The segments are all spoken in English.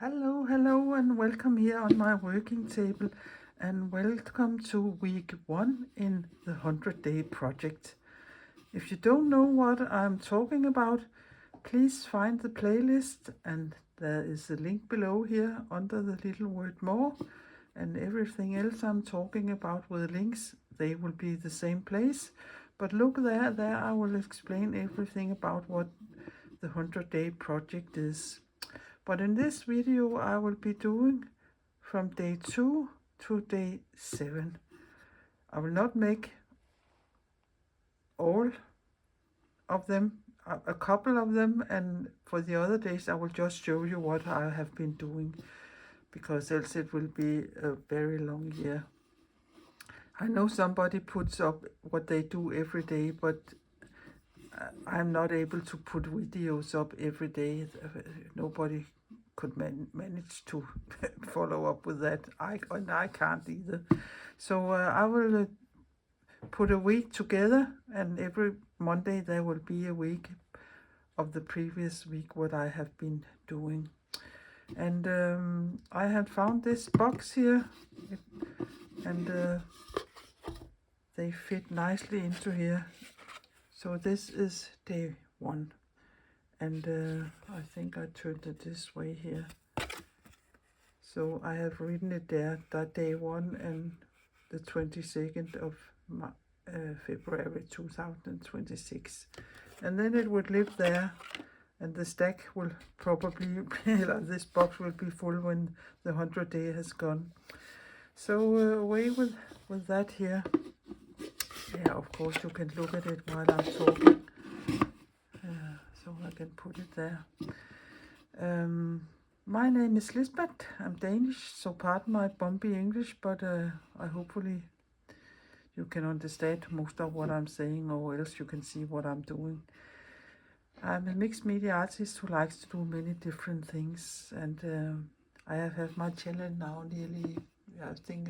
Hello, and welcome here on my working table, and welcome to week 1 in the 100-day project. If you don't know what I'm talking about, please find the playlist, and there is a link below here under the little word more, and everything else I'm talking about with links, they will be the same place. But look there I will explain everything about what the 100-day project is. But in this video I will be doing from day 2 to day 7. I will not make all of them, a couple of them, and for the other days I will just show you what I have been doing, because else it will be a very long year. I know somebody puts up what they do every day, but I'm not able to put videos up every day. Nobody could manage to follow up with that. I can't either. So I will put a week together, and every Monday there will be a week of the previous week what I have been doing. And I had found this box here, and they fit nicely into here. So this is day 1, and I think I turned it this way here. So I have written it there, that day 1 and the 22nd of February 2026. And then it would live there, and the stack will probably be, this box will be full when the 100 day has gone. So away with that here. Yeah, of course you can look at it while I'm talking. So I can put it there. My name is Lisbeth. I'm Danish, so pardon my bumpy English, but I hopefully you can understand most of what I'm saying, or else you can see what I'm doing. I'm a mixed media artist who likes to do many different things, and I have had my channel now nearly, I think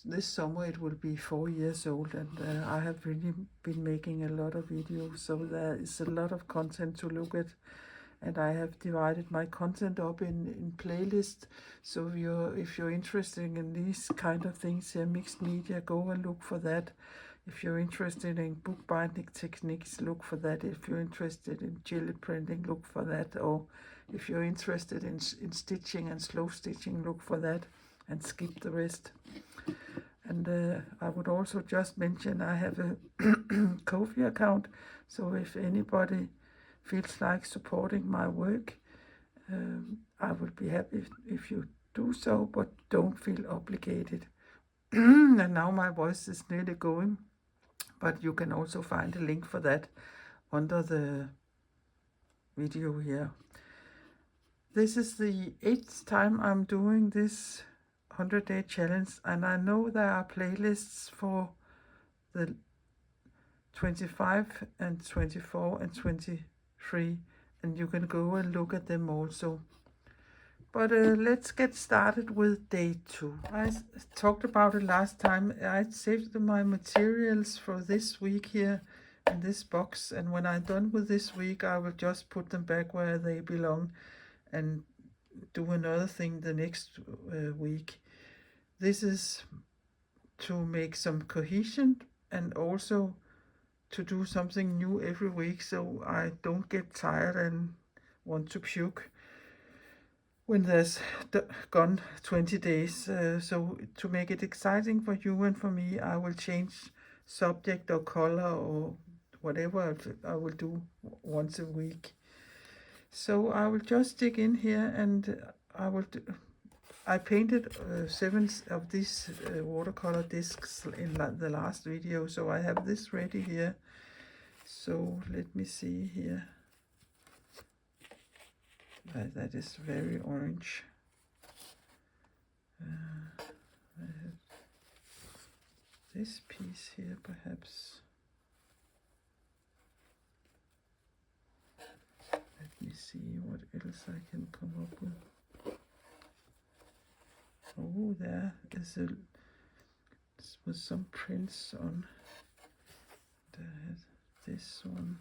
this summer it will be 4 years old, and I have really been making a lot of videos, so there is a lot of content to look at, and I have divided my content up in playlists. So if you're interested in these kind of things here, mixed media, go and look for that. If you're interested in bookbinding techniques, look for that. If you're interested in jelly printing, look for that. Or if you're interested in stitching and slow stitching, look for that, and skip the rest. And I would also just mention I have a Ko-fi account, so if anybody feels like supporting my work, I would be happy if you do so, but don't feel obligated. And now my voice is nearly going, but you can also find a link for that under the video here. This is the 8th time I'm doing this 100-day challenge, and I know there are playlists for the 25 and 24 and 23, and you can go and look at them also. But let's get started with day 2. I talked about it last time. I saved my materials for this week here in this box, and when I'm done with this week I will just put them back where they belong and do another thing the next week. This is to make some cohesion and also to do something new every week, so I don't get tired and want to puke when there's gone 20 days. So to make it exciting for you and for me, I will change subject or color or whatever I will do once a week. So I will just dig in here, and I painted 7 of these watercolor discs in the last video, so I have this ready here. So let me see here. That is very orange. I have this piece here, perhaps. Let me see what else I can come up with. Oh, there is with some prints on. There, this one.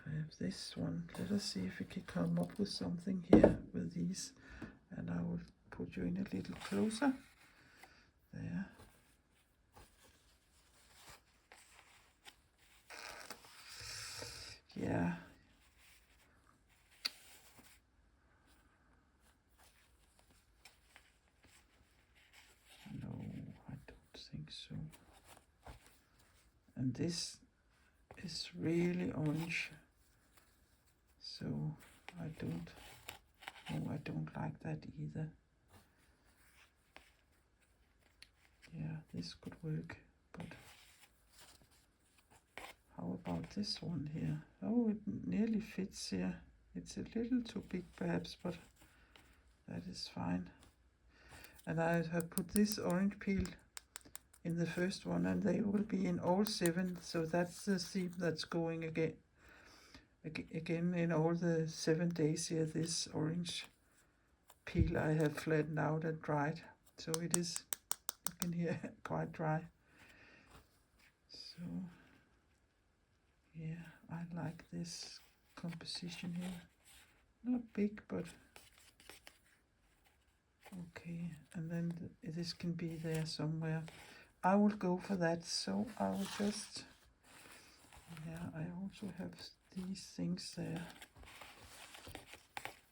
I have this one. Let us see if we can come up with something here with these. And I will put you in a little closer. There. Yeah. No, I don't think so. And this is really orange. So I don't like that either. Yeah, this could work, but how about this one here? Oh, it nearly fits here. It's a little too big perhaps, but that is fine. And I have put this orange peel in the first one, and they will be in all 7, so that's the theme that's going again in all the 7 days here. This orange peel I have flattened out and dried, so it is, you can hear, quite dry. So yeah, I like this composition here. Not big, but okay. And then this can be there somewhere. I will go for that, so I will just, yeah, I also have these things there.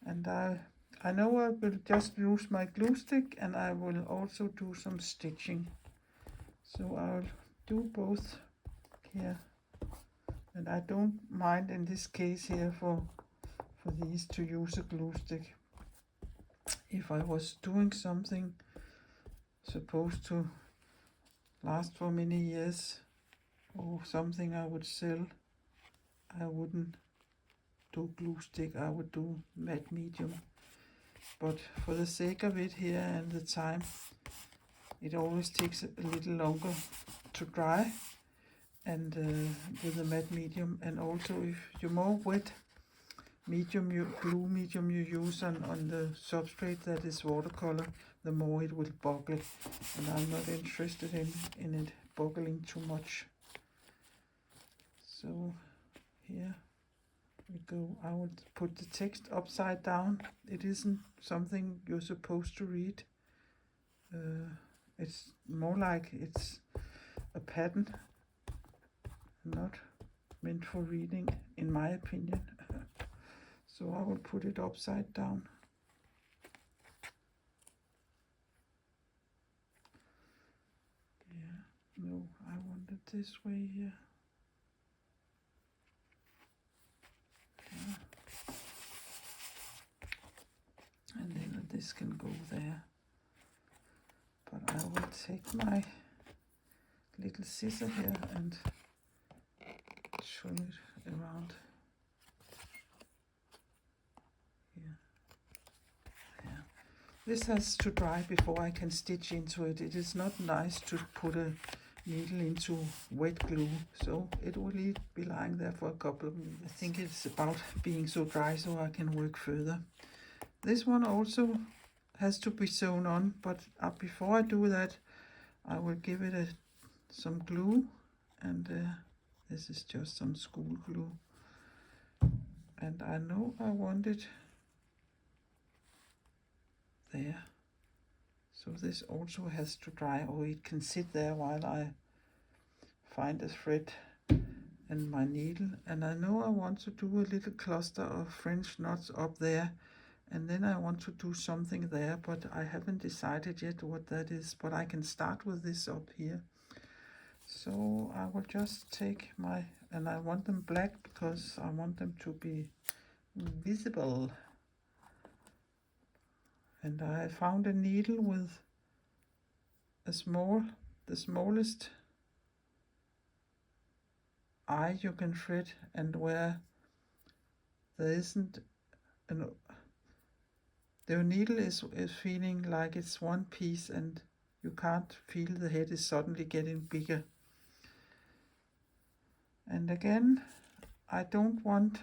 And I know I will just use my glue stick, and I will also do some stitching. So I'll do both here. And I don't mind in this case here for these to use a glue stick. If I was doing something supposed to last for many years, or something I would sell, I wouldn't do glue stick, I would do matte medium. But for the sake of it here and the time, it always takes a little longer to dry, and with the matte medium. And also, if you're more wet medium, glue medium you use on the substrate that is watercolor, the more it will bubble, and I'm not interested in it bubbling too much. So here we go. I will put the text upside down. It isn't something you're supposed to read. It's more like it's a pattern, not meant for reading, in my opinion. So I will put it upside down. Yeah, no, I want it this way here. Yeah. And then this can go there. But I will take my little scissor here and trim it around. This has to dry before I can stitch into it. It is not nice to put a needle into wet glue, so it will be lying there for a couple of minutes. I think it's about being so dry so I can work further. This one also has to be sewn on, but before I do that, I will give it some glue, and this is just some school glue. And I know I want it there. So this also has to dry, or it can sit there while I find a thread and my needle. And I know I want to do a little cluster of French knots up there, and then I want to do something there, but I haven't decided yet what that is. But I can start with this up here. So I will just take and I want them black because I want them to be visible. And I found a needle with the smallest eye you can thread, and where there isn't the needle is feeling like it's one piece, and you can't feel the head is suddenly getting bigger. And again, I don't want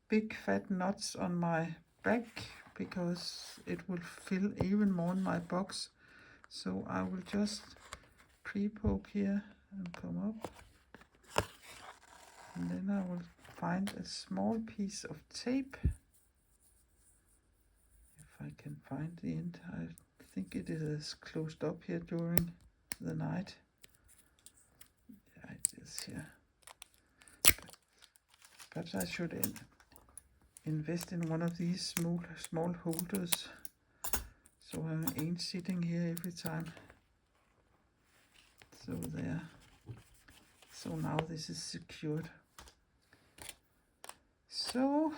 big fat knots on my back, because it will fill even more in my box. So I will just pre-poke here and come up, and then I will find a small piece of tape. If I can find the end. I think it is closed up here during the night. Yeah, it is here. Perhaps I should invest in one of these small holders, so I ain't sitting here every time. So there. So now this is secured. So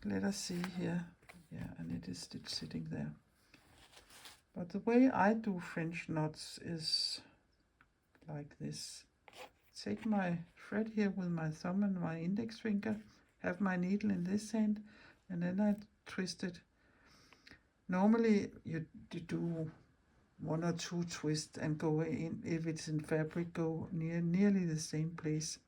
let us see here. Yeah, and it is still sitting there. But the way I do French knots is like this. Take my thread here with my thumb and my index finger, have my needle in this hand, and then I twist it. Normally you do 1 or 2 twists and go in, if it's in fabric, go nearly the same place.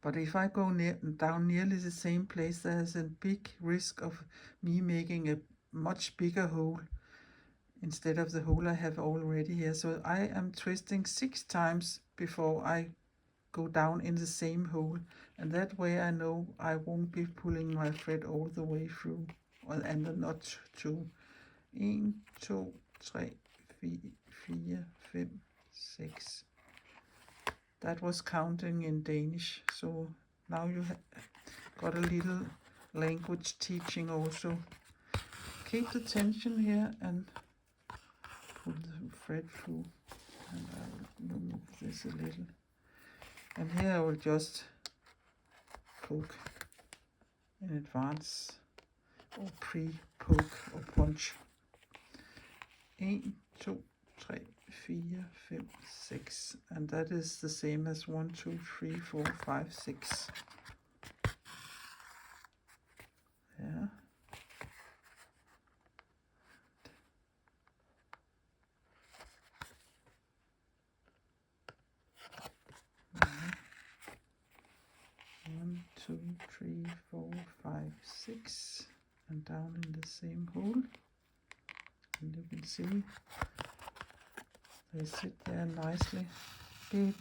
But if I go down nearly the same place, there's a big risk of me making a much bigger hole instead of the hole I have already here. So I am twisting 6 times before I go down in the same hole, and that way I know I won't be pulling my thread all the way through, and the knot too. 1, 2, 3, 4, 5, 6. That was counting in Danish, so now you got a little language teaching also. Keep the tension here and pull the thread through, and I will remove this a little. And here I will just poke in advance, or pre-poke or punch. 1, 2, 3, 4, 5, 6, and that is the same as 1, 2, 3, 4, 5, 6. Yeah. One, 2, 3, 4, 5, 6, and down in the same hole. And you can see they sit there nicely. Do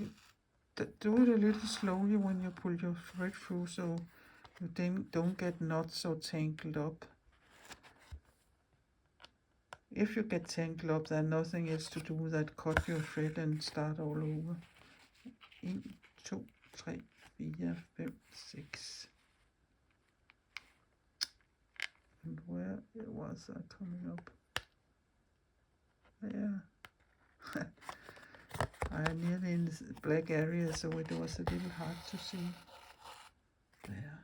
it a little slowly when you pull your thread through, so you then don't get knots or tangled up. If you get tangled up, there's nothing else to do that cut your thread and start all over. 1, 2, 3, 4, 5, 6. And where was I coming up? There. I am nearly in this black area, so it was a little hard to see. There.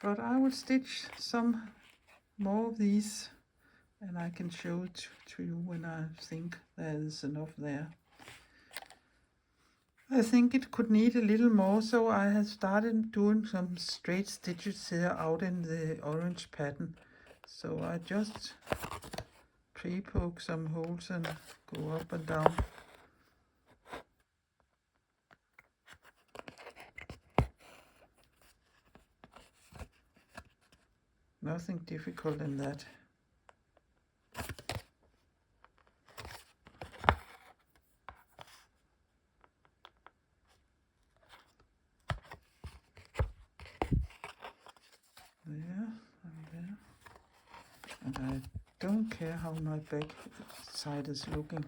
But I will stitch some more of these, and I can show it to you when I think there's enough there. I think it could need a little more, so I have started doing some straight stitches here out in the orange pattern. So I just pre-poke some holes and go up and down. Nothing difficult in that. There and there. And I don't care how my back side is looking.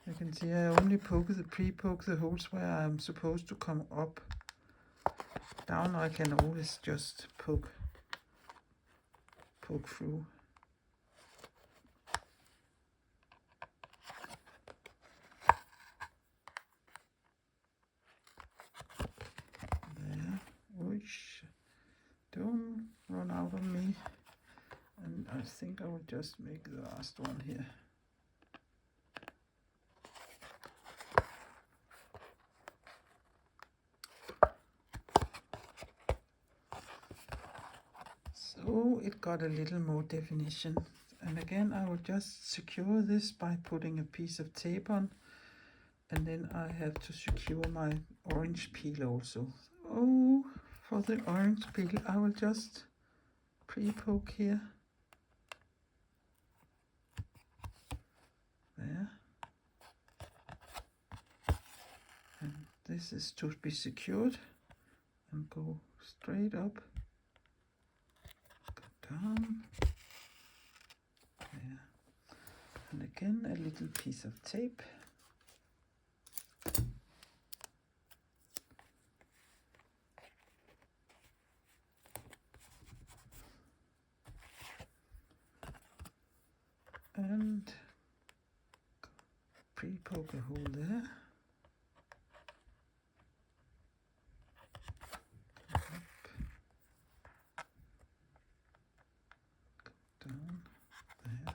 You can see I only pre-poke the holes where I'm supposed to come up. Down I can always just poke through. There. Which don't run out on me. And I think I will just make the last one here. So now it got a little more definition. And again, I will just secure this by putting a piece of tape on, and then I have to secure my orange peel also. Oh, for the orange peel, I will just pre-poke here. There. And this is to be secured, and go straight up, go down, there. And again, a little piece of tape. And pre-poke a hole there. Go up, go down, there.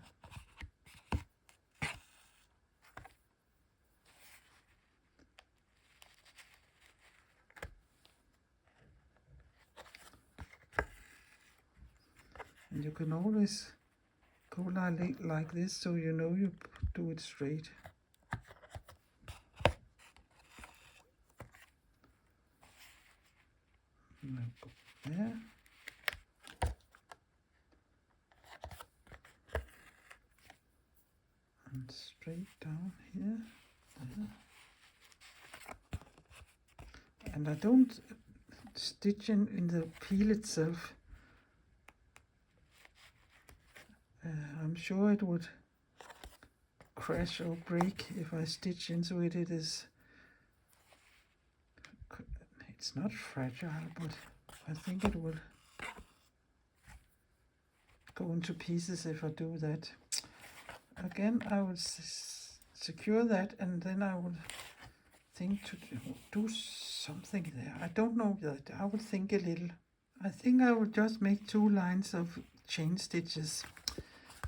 And you can always go like this, so you know you do it straight. And I go there. And straight down here. There. And I don't stitch in the peel itself. I'm sure it would crash or break if I stitch into it. It's not fragile, but I think it will go into pieces if I do that. Again, I will secure that, and then I will think to do something there. I don't know that. I will think a little. I think I will just make 2 lines of chain stitches.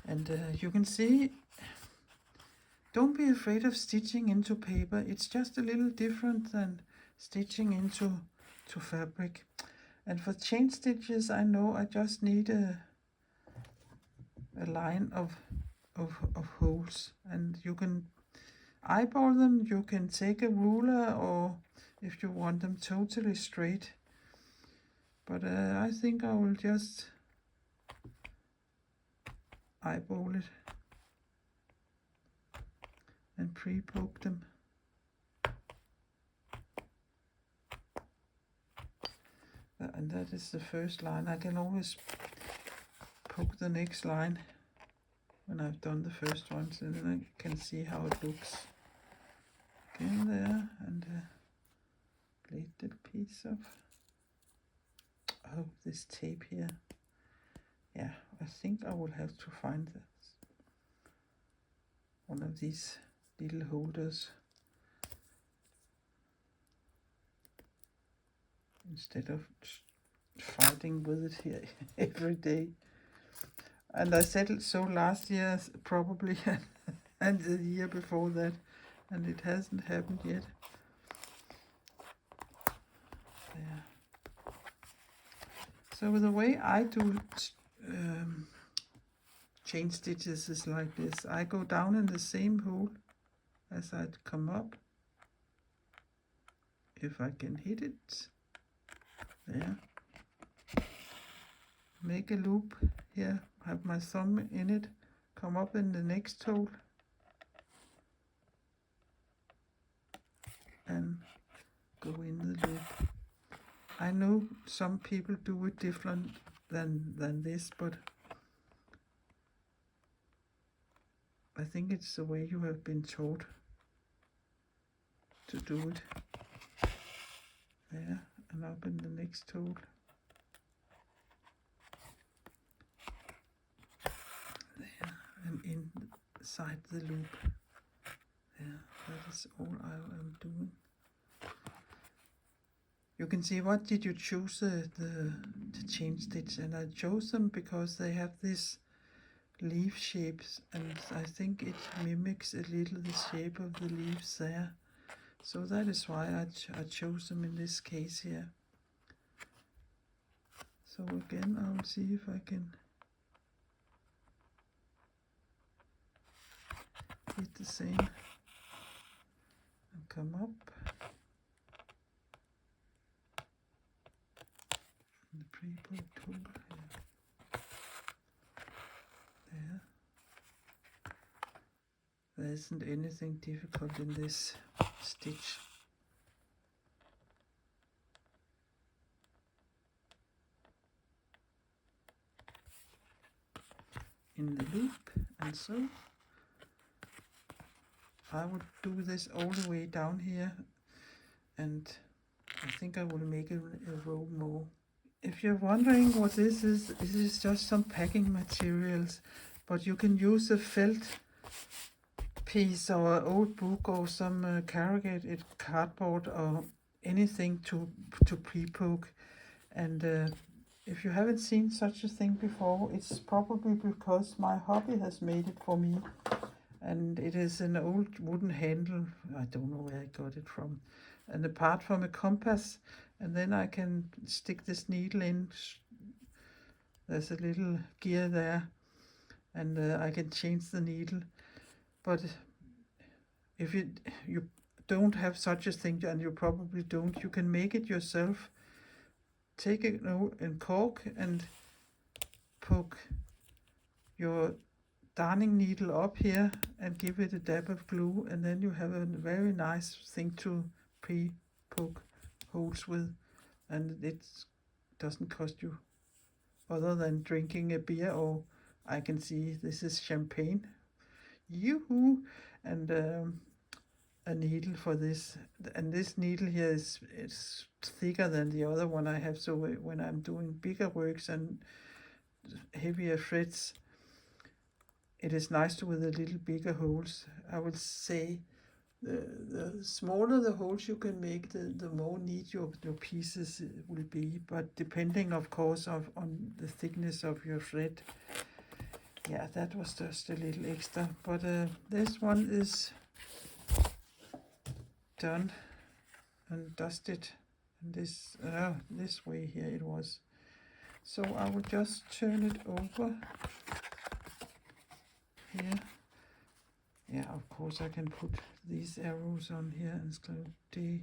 And you can see, don't be afraid of stitching into paper. It's just a little different than stitching into fabric. And for chain stitches, I know I just need a line of holes, and you can eyeball them. You can take a ruler, or if you want them totally straight. But I think I will just eyeball it and pre-poke them. And that is the first line. I can always poke the next line when I've done the first one, so then I can see how it looks. Again there, and a little piece of this tape here. Yeah, I think I will have to find one of these little holders instead of fighting with it here every day. And I said it so last year probably, and the year before that, and it hasn't happened yet. There. So the way I do chain stitches is like this. I go down in the same hole as I'd come up, if I can hit it. There. Make a loop here, have my thumb in it, come up in the next hole, and go in the loop. I know some people do it different than this, but I think it's the way you have been taught to do it. There, and up in the next hole. There, and inside the loop. There, that is all I am doing. You can see, what did you choose the chain stitch? And I chose them because they have this leaf shapes, and I think it mimics a little the shape of the leaves there. So that is why I chose them in this case here. So again, I'll see if I can repeat the same and come up. And the pre-pulled tool here. There. There isn't anything difficult in this stitch. In the loop, and so I would do this all the way down here, and I think I will make a row more. If you're wondering what this is just some packing materials, but you can use a felt piece or an old book or some corrugated cardboard or anything to pre-poke. And if you haven't seen such a thing before, it's probably because my hubby has made it for me. And it is an old wooden handle. I don't know where I got it from. And apart from a compass, and then I can stick this needle in. There's a little gear there, and I can change the needle. But if you don't have such a thing, and you probably don't, you can make it yourself. Take a cork and poke your darning needle up here and give it a dab of glue, and then you have a very nice thing to pre-poke holes with, and it doesn't cost you other than drinking a beer, or I can see this is champagne. Yoo-hoo! And a needle for this, and this needle here is thicker than the other one I have, so when I'm doing bigger works and heavier threads, it is nice with a little bigger holes. I would say the smaller the holes you can make, the more neat your pieces will be, but depending of course on the thickness of your thread. Yeah, that was just a little extra, but this one is done and dusted, and this way here it was. So I will just turn it over here. Yeah, of course I can put these arrows on here and skrive day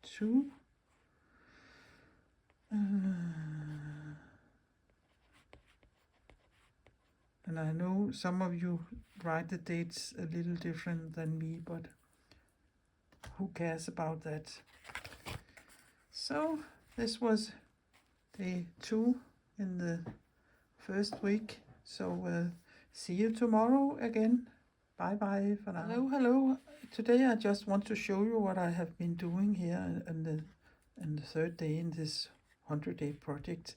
2. And I know some of you write the dates a little different than me, but who cares about that? So this was day 2 in the first week. So see you tomorrow again. Bye bye for now. Hello. Today I just want to show you what I have been doing here in the third day in this 100-day project.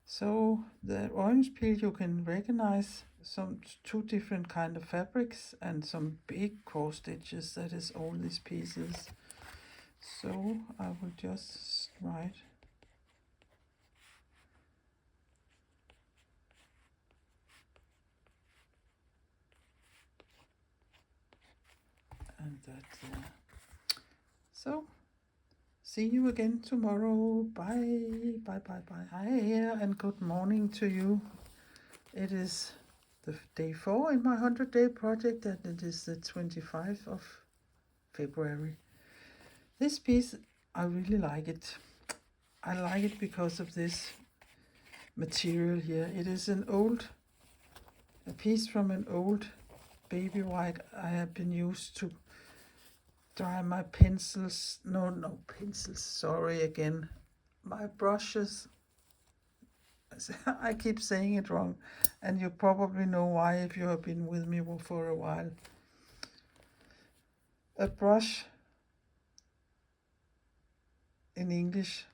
So the orange peel, you can recognize two different kind of fabrics and some big cross stitches. That is all these pieces. So I will just write and that there. So see you again tomorrow. Bye bye bye bye. Hi and good morning to you. It is the day 4 in my 100-day project, and it is the 25th of February. This piece, I really like it. I like it because of this material here. It is a piece from an old baby white I have been used to dry my pencils. No pencils, sorry again. My brushes. I keep saying it wrong, and you probably know why if you have been with me for a while. A brush in English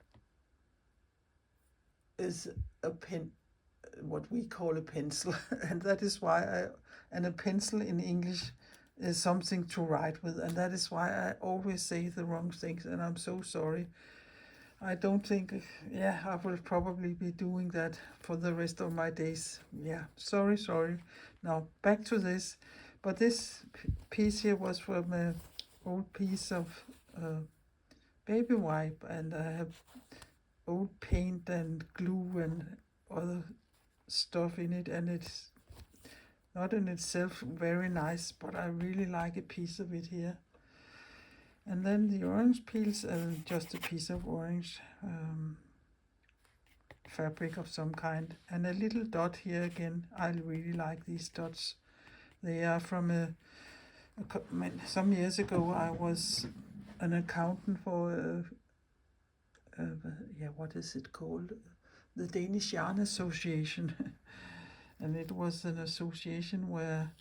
is a pen, what we call a pencil, and that is why and a pencil in English is something to write with, and that is why I always say the wrong things, and I'm so sorry. I don't think, I will probably be doing that for the rest of my days. Yeah, sorry. Now, back to this. But this piece here was from an old piece of baby wipe, and I have old paint and glue and other stuff in it, and not in itself very nice, but I really like a piece of it here. And then the orange peels, just a piece of orange fabric of some kind, and a little dot here again. I really like these dots. They are from some years ago. I was an accountant for what is it called? The Danish Yarn Association. And it was an association where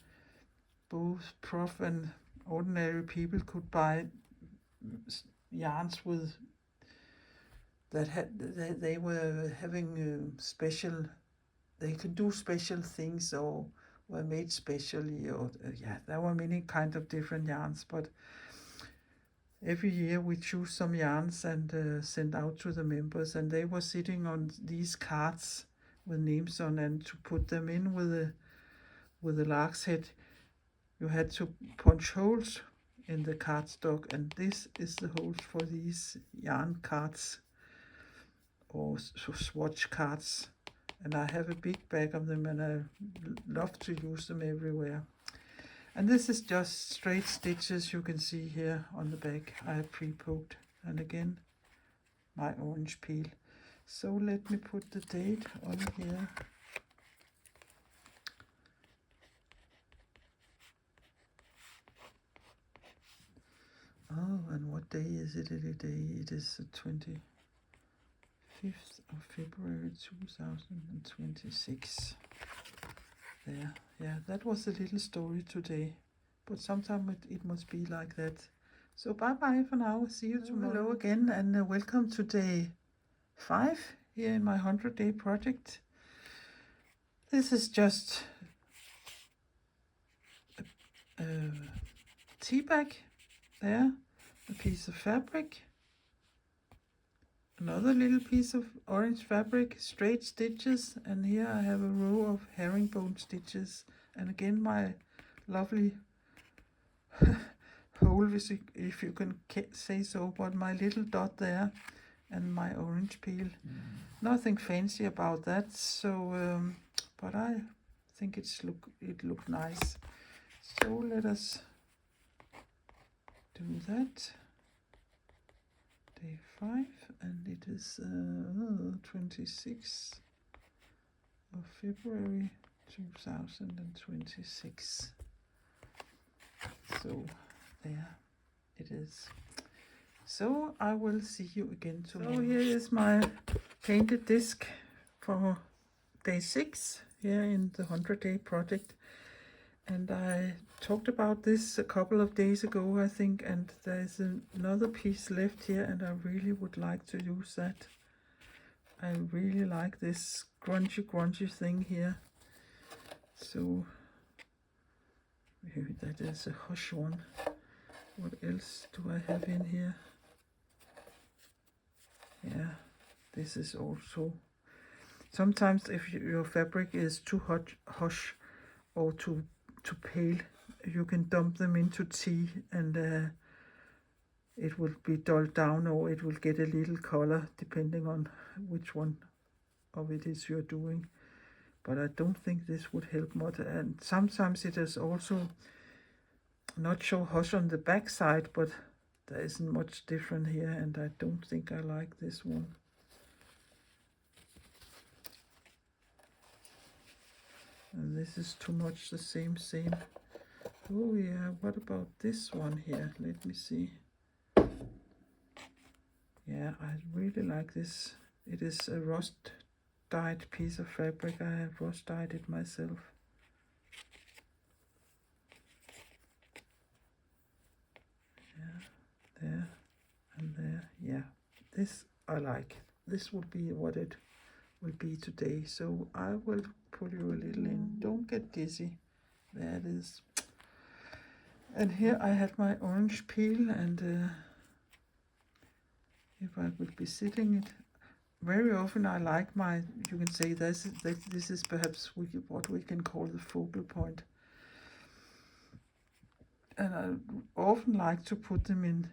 both prof and ordinary people could buy yarns with that they were having special, they could do special things or were made specially, or there were many kind of different yarns, but every year we choose some yarns and send out to the members, and they were sitting on these cards with names on, and to put them in with a lark's head, you had to punch holes in the cardstock, and this is the holes for these yarn cards or swatch cards. And I have a big bag of them, and I love to use them everywhere. And this is just straight stitches, you can see here on the back. I have pre-poked, and again my orange peel. So let me put the date on here. Oh, and what day is it today? It is the 25th of February 2026. There, yeah, that was a little story today, but sometimes it must be like that. So bye bye for now. See you tomorrow. Hello again, and welcome to day 5 here in my 100-day project. This is just a tea bag there, a piece of fabric, another little piece of orange fabric, straight stitches, and here I have a row of herringbone stitches, and again my lovely hole, if you can say so, but my little dot there and my orange peel. Nothing fancy about that, so but I think it looked nice. So let us do that. Day 5, and it is 26th of February 2026. So there it is. So I will see you again tomorrow. So here is my painted disc for day 6 here in the 100-day project. And I talked about this a couple of days ago, I think, and there's another piece left here, and I really would like to use that. I really like this grungy thing here. So maybe that is a hush one. What else do I have in here? Yeah, this is also, sometimes if your fabric is too hush or too pale, you can dump them into tea, and it will be dulled down, or it will get a little color depending on which one of it is you're doing. But I don't think this would help much, and sometimes it is also not so hush on the back side, but there isn't much different here, and I don't think I like this one. And this is too much the same. Oh yeah, what about this one here? Let me see. Yeah, I really like this. It is a rust dyed piece of fabric. I have rust dyed it myself. Yeah, there and there. Yeah, this I like. This would be what it will be today. So I will pull you a little in. Don't get dizzy. There it is. And here I have my orange peel, and if I would be sitting it, very often I like my, you can say this is perhaps what we can call the focal point. And I often like to put them in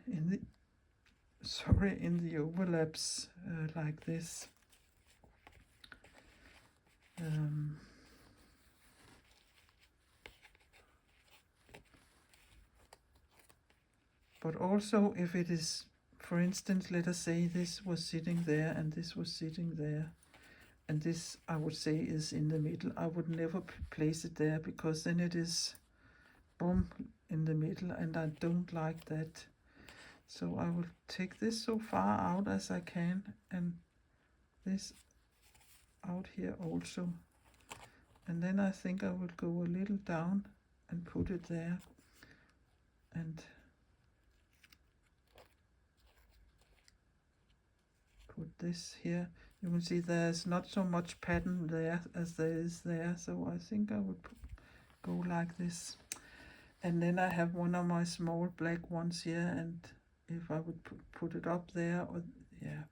the overlaps like this. But also if it is, for instance, let us say this was sitting there and this was sitting there, and this I would say is in the middle, I would never place it there, because then it is boom in the middle, and I don't like that. So I will take this so far out as I can, and this out here also. And then I think I will go a little down and put it there, and put this here. You can see there's not so much pattern there as there is there, so I think I would go like this. And then I have one of my small black ones here, and if I would put it up there, or yeah,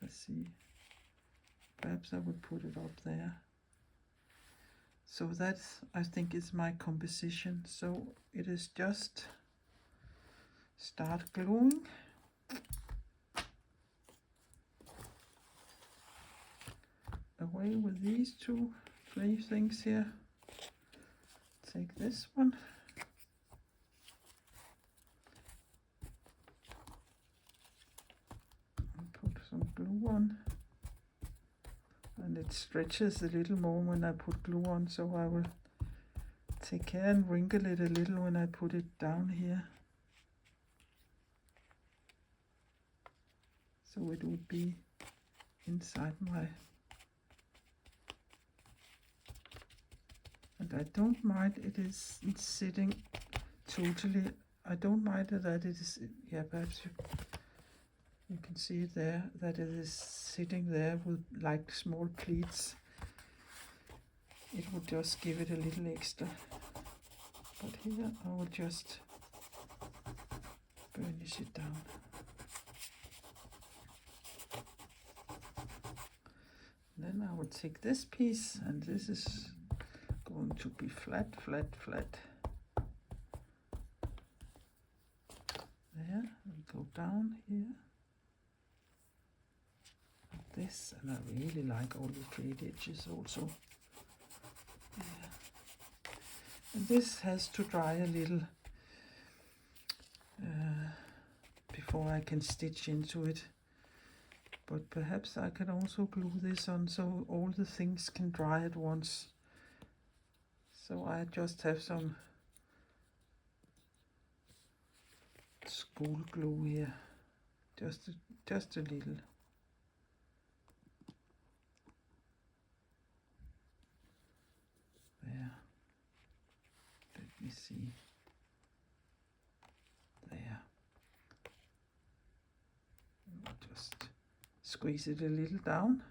let's see, perhaps I would put it up there. So that's, I think, is my composition. So it is just start gluing. Away with these 3 things here. Take this one. And put some glue on. And it stretches a little more when I put glue on, so I will take care and wrinkle it a little when I put it down here. So it would be inside my... And I don't mind it is sitting totally, I don't mind that it is, yeah, perhaps you can see it there, that it is sitting there with like small pleats. It would just give it a little extra. But here I will just burnish it down. Then I will take this piece, and this is going to be flat, flat, flat. There, we go down here. Like this, and I really like all the straight edges also. Yeah. And this has to dry a little before I can stitch into it. But perhaps I can also glue this on so all the things can dry at once. So I just have some school glue here, just a little. There. Let me see. There. I'll just squeeze it a little down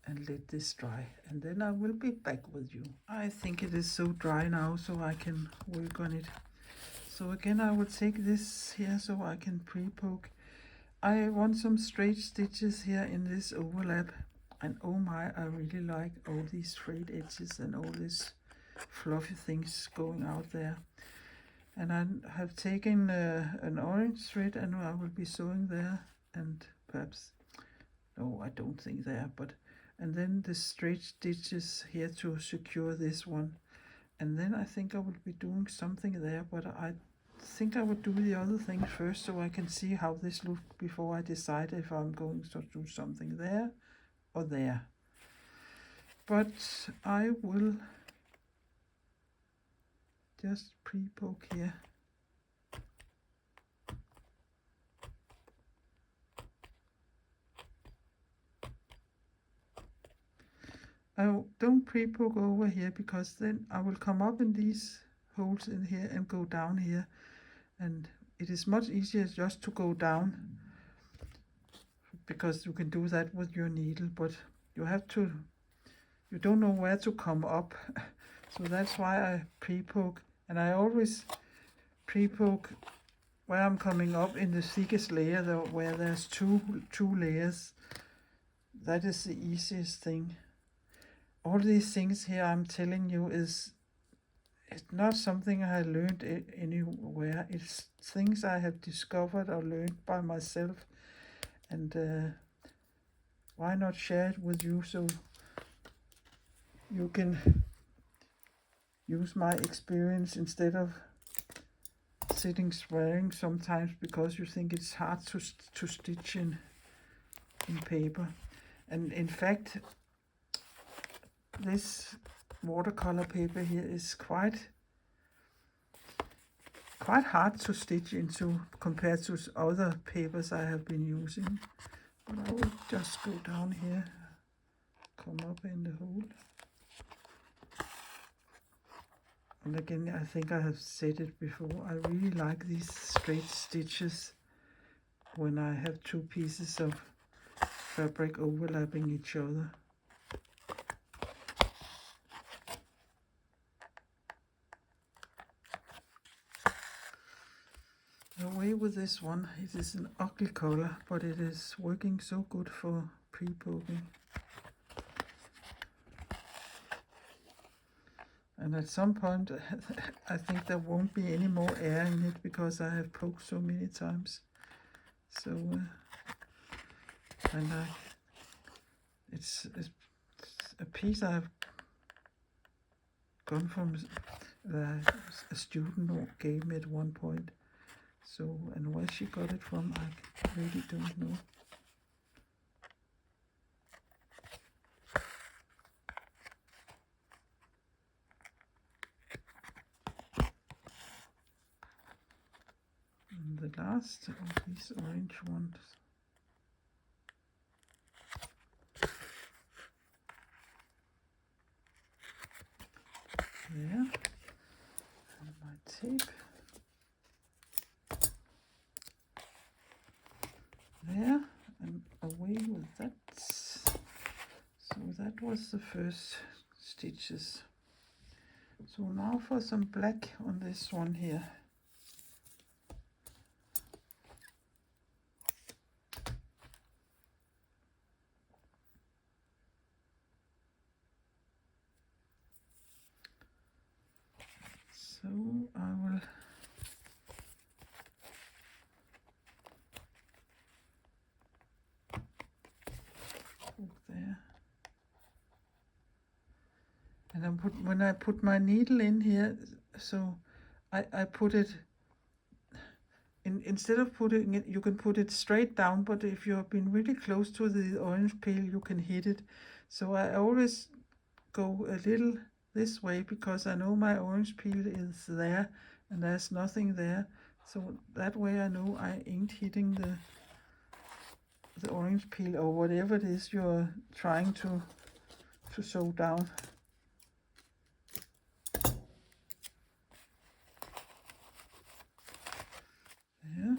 and let this dry, and then I will be back with you. I think it is so dry now, so I can work on it. So again, I will take this here so I can pre-poke. I want some straight stitches here in this overlap, and oh my, I really like all these frayed edges and all these fluffy things going out there. And I have taken an orange thread, and I will be sewing there, and perhaps, no, I don't think there, but, and then the straight stitches here to secure this one. And then I think I will be doing something there, but I think I would do the other thing first so I can see how this looks before I decide if I'm going to do something there or there. But I will just pre-poke here. I don't pre-poke over here, because then I will come up in these holes in here and go down here, and it is much easier just to go down, because you can do that with your needle, but you have to, you don't know where to come up. So that's why I pre-poke, and I always pre-poke where I'm coming up in the thickest layer, though, where there's two layers. That is the easiest thing. All these things here I'm telling you it's not something I learned anywhere. It's things I have discovered or learned by myself, and why not share it with you so you can use my experience instead of sitting swearing sometimes because you think it's hard to stitch in paper. And in fact, this watercolor paper here is quite hard to stitch into compared to other papers I have been using. But I will just go down here, come up in the hole. And again, I think I have said it before, I really like these straight stitches when I have two pieces of fabric overlapping each other. Away with this one. It is an ugly color, but it is working so good for pre-poking. And at some point, I think there won't be any more air in it because I have poked so many times. So, it's a piece I've gone from a student who gave me at one point. So, and where she got it from, I really don't know. And the last of these orange ones. There. And my tape. There, and away with that. So that was the first stitches. So now for some black on this one here. So I will there, and when I put my needle in here, so I put it instead of putting it, you can put it straight down, but if you have been really close to the orange peel, you can hit it. So I always go a little this way because I know my orange peel is there and there's nothing there. So that way I know I ain't hitting the orange peel or whatever it is you're trying to sew down. There,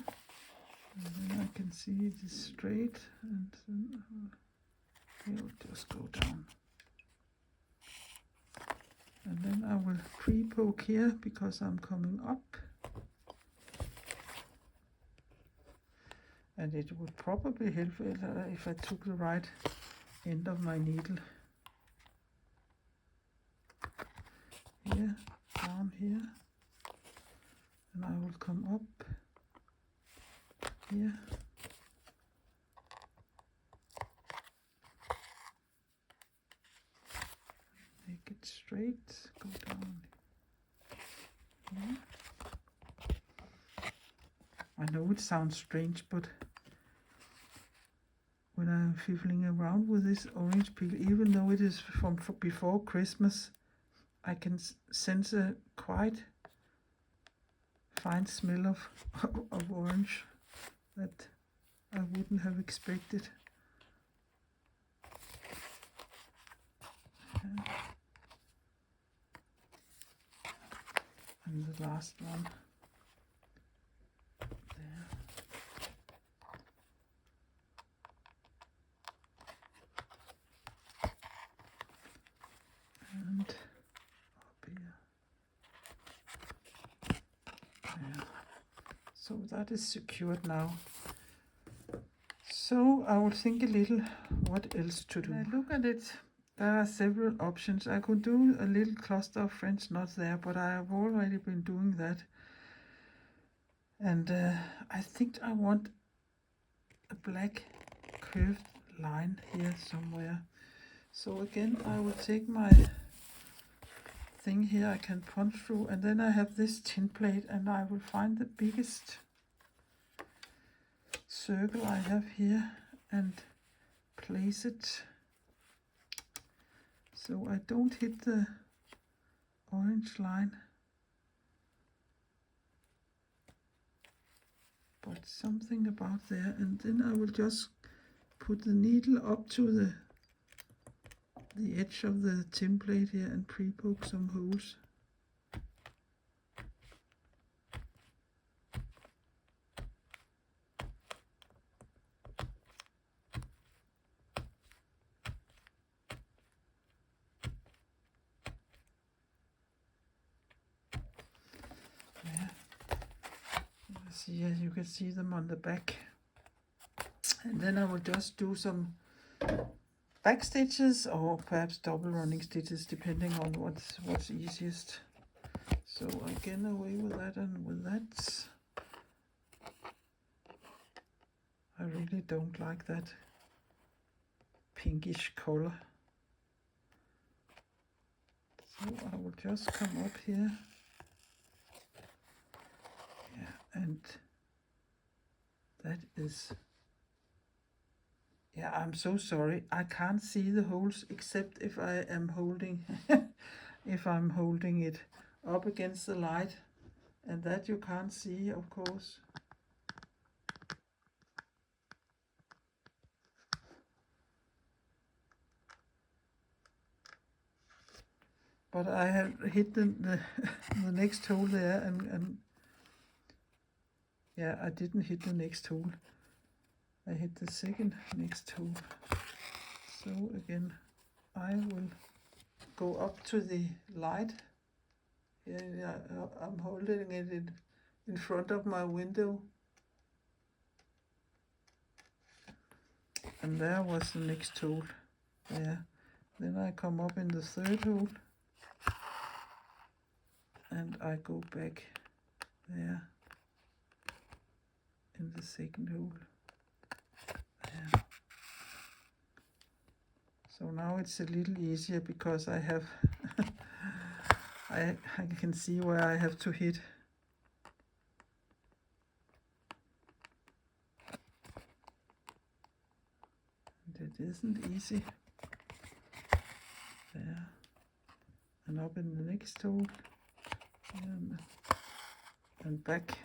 and then I can see it is straight, and then it'll just go down. And then I will pre-poke here because I'm coming up. And it would probably help if I took the right end of my needle. Here, down here. And I will come up here. Make it straight, go down here. I know it sounds strange, but when I'm fiddling around with this orange peel, even though it is from before Christmas, I can sense a quite fine smell of orange that I wouldn't have expected. And the last one. And up here. There. So that is secured now. So I will think a little what else to do. When I look at it, there are several options. I could do a little cluster of French knots there, but I have already been doing that. And I think I want a black curved line here somewhere. So again, I will take my thing here I can punch through, and then I have this tin plate, and I will find the biggest circle I have here and place it so I don't hit the orange line, but something about there, and then I will just put the needle up to the edge of the tin plate here and pre-poke some holes. See, as you can see them on the back, and then I will just do some back stitches or perhaps double running stitches depending on what's easiest. So again, away with that and with that. I really don't like that pinkish color, so I will just come up here. And that is, yeah, I'm so sorry, I can't see the holes except if I am holding if I'm holding it up against the light, and that you can't see, of course. But I have hit the next hole there, and yeah, I didn't hit the next hole. I hit the second next hole. So again, I will go up to the light. Yeah, I'm holding it in front of my window. And there was the next hole there. Then I come up in the third hole. And I go back there in the second hole. There. So now it's a little easier because I have I can see where I have to hit. And it isn't easy. There. And up in the next hole. And back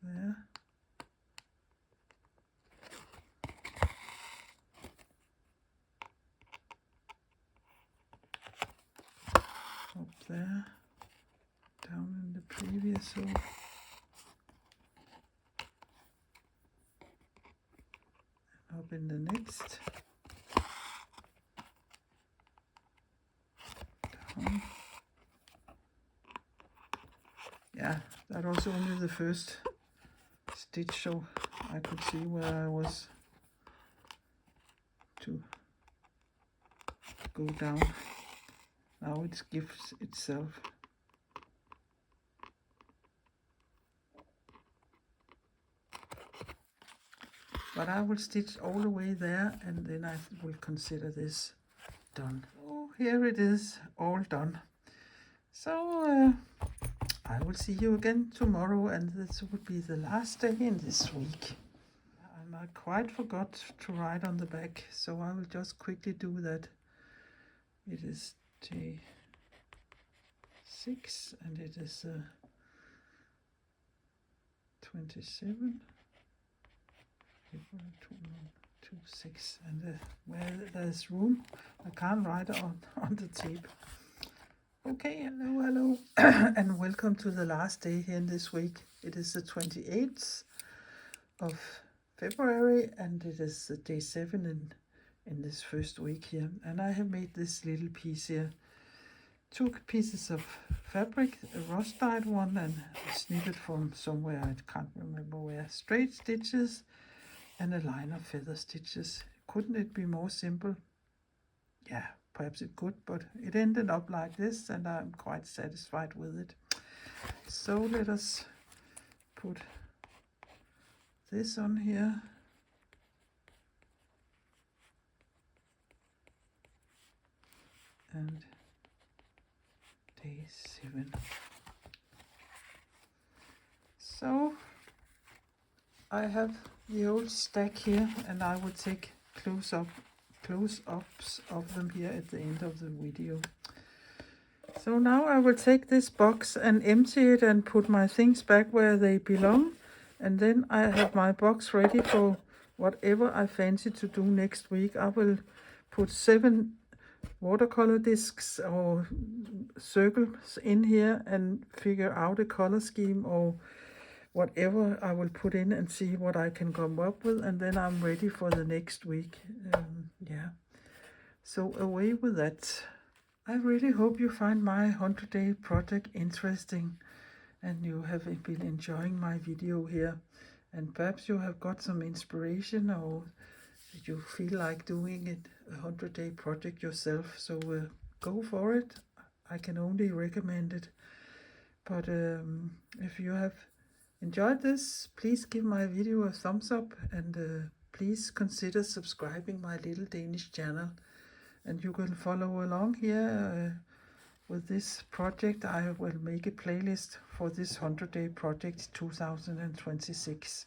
there. Up there. Down in the previous hole. And up in the next. Down. Yeah, that was only the first stitch, so I could see where I was to go down. Now it gives itself. But I will stitch all the way there, and then I will consider this done. Oh, here it is, all done. So I will see you again tomorrow, and this will be the last day in this week. And I quite forgot to write on the back, so I will just quickly do that. It is day 6, and it is 27. 26, and where there's room, I can't write on the tape. Okay, hello, and welcome to the last day here in this week. It is the 28th of February, and it is day 7 in this first week here. And I have made this little piece here. 2 pieces of fabric, a rust-dyed one, and snippet from somewhere, I can't remember where. Straight stitches and a line of feather stitches. Couldn't it be more simple? Yeah, perhaps it could, but it ended up like this, and I'm quite satisfied with it. So let us put this on here. And day 7. So I have the old stack here, and I will take close-ups of them here at the end of the video. So now I will take this box and empty it and put my things back where they belong. And then I have my box ready for whatever I fancy to do next week. I will put 7 watercolor discs or circles in here and figure out a color scheme or whatever I will put in and see what I can come up with, and then I'm ready for the next week. Yeah, so away with that. I really hope you find my 100-day project interesting and you have been enjoying my video here, and perhaps you have got some inspiration or you feel like doing it a 100-day project yourself. So go for it. I can only recommend it. But if you have enjoyed this, please give my video a thumbs up, and please consider subscribing my little Danish channel, and you can follow along here with this project. I will make a playlist for this 100-day project 2026.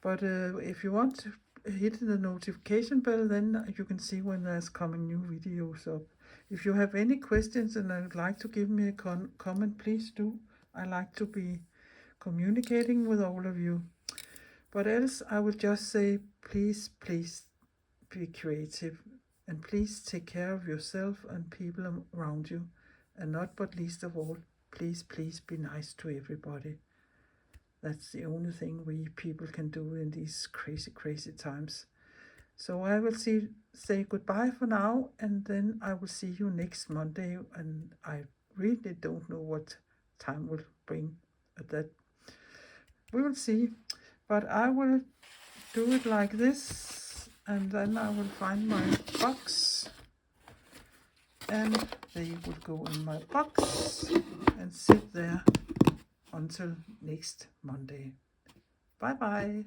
But if you want to hit the notification bell, then you can see when there's coming new videos up. If you have any questions and would like to give me a comment, please do. I like to be communicating with all of you. But else I would just say, please be creative, and please take care of yourself and people around you, and not but least of all, please be nice to everybody. That's the only thing we people can do in these crazy times. So I will say goodbye for now, and then I will see you next Monday, and I really don't know what time will bring at that. We will see, but I will do it like this, and then I will find my box, and they will go in my box and sit there until next Monday. Bye bye.